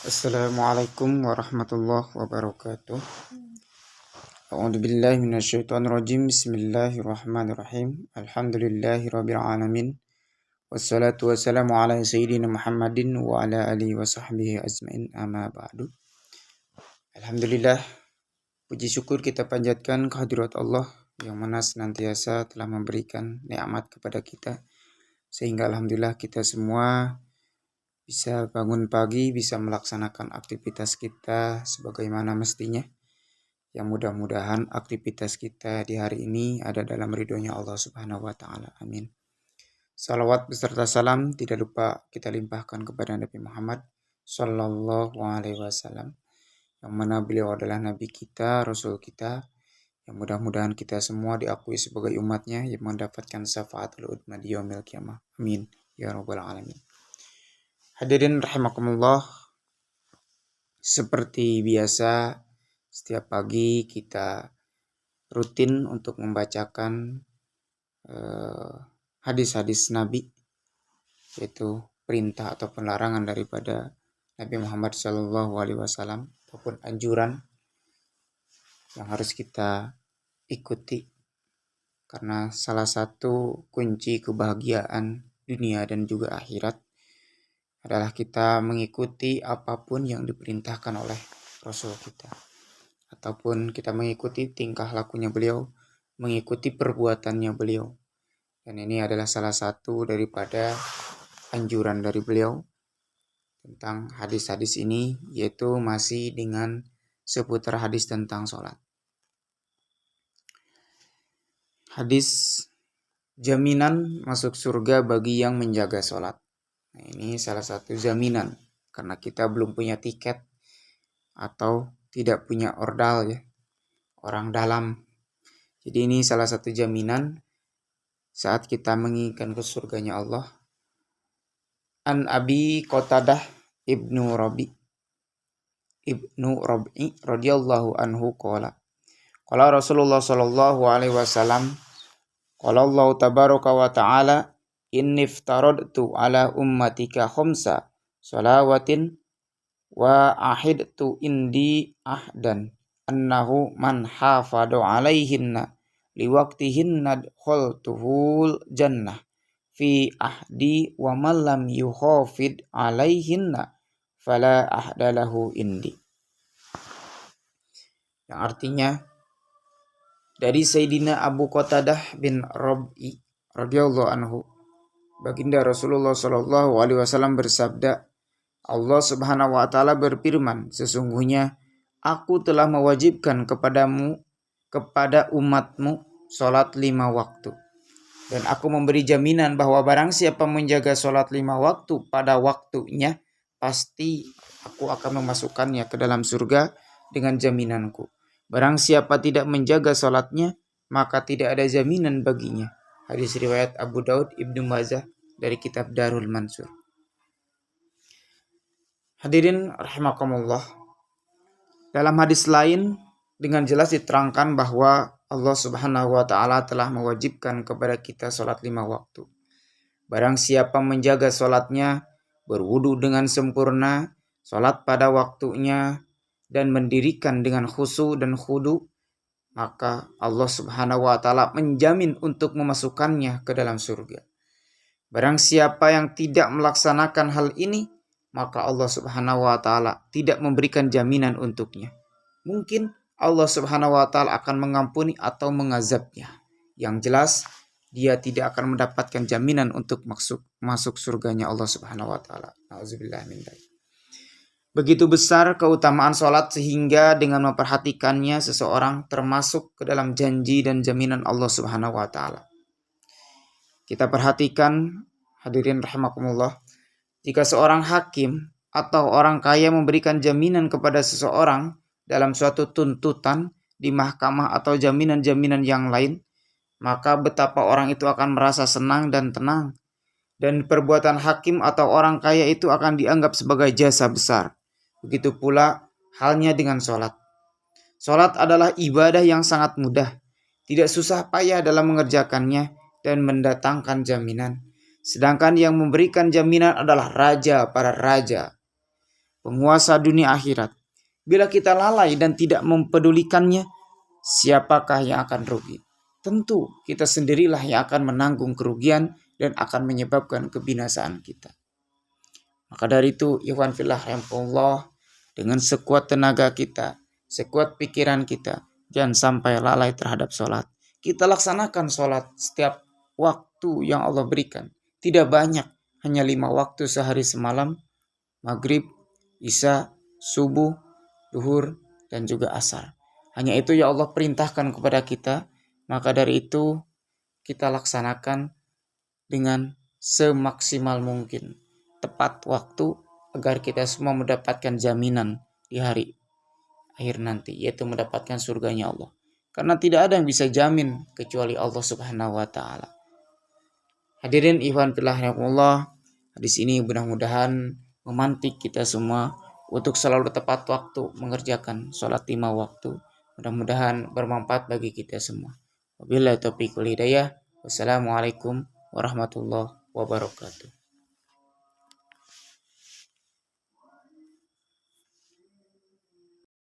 Assalamualaikum warahmatullahi wabarakatuh. A'udzubillahi minasyaitonirrajim. Bismillahirrahmanirrahim. Alhamdulillahirabbil alamin. Wassalatu wassalamu ala sayyidina Muhammadin wa ala alihi wa sahbihi ajmain. Amma ba'du. Alhamdulillah, puji syukur kita panjatkan kehadirat Allah yang mana senantiasa telah memberikan nikmat kepada kita, sehingga alhamdulillah kita semua bisa bangun pagi, bisa melaksanakan aktivitas kita sebagaimana mestinya. Yang mudah-mudahan aktivitas kita di hari ini ada dalam ridhonya Allah Subhanahu wa Ta'ala. Amin. Salawat beserta salam tidak lupa kita limpahkan kepada Nabi Muhammad Sallallahu Alaihi Wasallam, yang mana beliau adalah Nabi kita, Rasul kita, yang mudah-mudahan kita semua diakui sebagai umatnya yang mendapatkan syafaatul udma di yaumil qiyamah. Amin ya rabbal alamin. Hadirin rahimakumullah, seperti biasa setiap pagi kita rutin untuk membacakan hadis-hadis Nabi, yaitu perintah atau larangan daripada Nabi Muhammad SAW ataupun anjuran yang harus kita ikuti, karena salah satu kunci kebahagiaan dunia dan juga akhirat adalah kita mengikuti apapun yang diperintahkan oleh Rasul kita, ataupun kita mengikuti tingkah lakunya beliau, mengikuti perbuatannya beliau. Dan ini adalah salah satu daripada anjuran dari beliau tentang hadis-hadis ini, yaitu masih dengan seputar hadis tentang sholat. Hadis jaminan masuk surga bagi yang menjaga sholat. Nah, ini salah satu jaminan, karena kita belum punya tiket atau tidak punya ordal ya, orang dalam. Jadi ini salah satu jaminan saat kita menginginkan ke surganya Allah. An Abi Qatadah ibnu Rabi radhiyallahu anhu qala Rasulullah sallallahu alaihi wasallam qala Allah tabaraka wa ta'ala inni iftaradtu ala ummatika khamsa salawatin wa ahidtu indi ahdan annahu man hafadu alaihinna liwaqtihinna dkhultuhul jannah fi ahdi wa man lam yuhafid alaihinna fala ahdalahu indi. Yang artinya dari Sayyidina Abu Qatadah bin Rabi radhiyallahu anhu, baginda Rasulullah Shallallahu Alaihi Wasallam bersabda, Allah Subhanahu Wa Taala berfirman, sesungguhnya aku telah mewajibkan kepadamu, kepada umatmu, sholat 5 waktu. Dan aku memberi jaminan bahwa barang siapa menjaga sholat 5 waktu pada waktunya, pasti aku akan memasukkannya ke dalam surga dengan jaminanku. Barang siapa tidak menjaga sholatnya, maka tidak ada jaminan baginya. Hadis riwayat Abu Daud, Ibnu Majah dari kitab Darul Mansur. Hadirin rahimakumullah, dalam hadis lain dengan jelas diterangkan bahwa Allah Subhanahu wa Ta'ala telah mewajibkan kepada kita sholat 5 waktu. Barang siapa menjaga sholatnya, berwudu dengan sempurna, sholat pada waktunya, dan mendirikan dengan khusyuk dan khudu, maka Allah Subhanahu wa Ta'ala menjamin untuk memasukkannya ke dalam surga. Barang siapa yang tidak melaksanakan hal ini, maka Allah Subhanahu wa Ta'ala tidak memberikan jaminan untuknya. Mungkin Allah Subhanahu wa Ta'ala akan mengampuni atau mengazabnya. Yang jelas dia tidak akan mendapatkan jaminan untuk masuk surganya Allah Subhanahu wa Ta'ala. Nauzubillah min dzalik. Begitu besar keutamaan sholat sehingga dengan memperhatikannya seseorang termasuk ke dalam janji dan jaminan Allah Subhanahu wa Ta'ala. Kita perhatikan, hadirin rahimakumullah, jika seorang hakim atau orang kaya memberikan jaminan kepada seseorang dalam suatu tuntutan di mahkamah atau jaminan-jaminan yang lain, maka betapa orang itu akan merasa senang dan tenang. Dan perbuatan hakim atau orang kaya itu akan dianggap sebagai jasa besar. Begitu pula halnya dengan sholat. Sholat adalah ibadah yang sangat mudah, tidak susah payah dalam mengerjakannya dan mendatangkan jaminan. Sedangkan yang memberikan jaminan adalah raja para raja. penguasa dunia akhirat. Bila kita lalai dan tidak mempedulikannya, siapakah yang akan rugi? Tentu kita sendirilah yang akan menanggung kerugian dan akan menyebabkan kebinasaan kita. Maka dari itu, ikhwan fillah rahimakumullah, dengan sekuat tenaga kita, sekuat pikiran kita, jangan sampai lalai terhadap sholat. Kita laksanakan sholat setiap waktu yang Allah berikan. Tidak banyak, hanya 5 waktu sehari semalam, maghrib, isya, subuh, duhur, dan juga asar. Hanya itu yang Allah perintahkan kepada kita. Maka dari itu kita laksanakan dengan semaksimal mungkin, tepat waktu, agar kita semua mendapatkan jaminan di hari akhir nanti, yaitu mendapatkan surganya Allah. Karena tidak ada yang bisa jamin kecuali Allah Subhanahu wa taala. Hadirin ikhwan fillah rahimakumullah, hadis ini mudah-mudahan memantik kita semua untuk selalu tepat waktu mengerjakan sholat 5 waktu. Mudah-mudahan bermanfaat bagi kita semua. Wabillahi taufiq wal hidayah. Wassalamualaikum warahmatullahi wabarakatuh.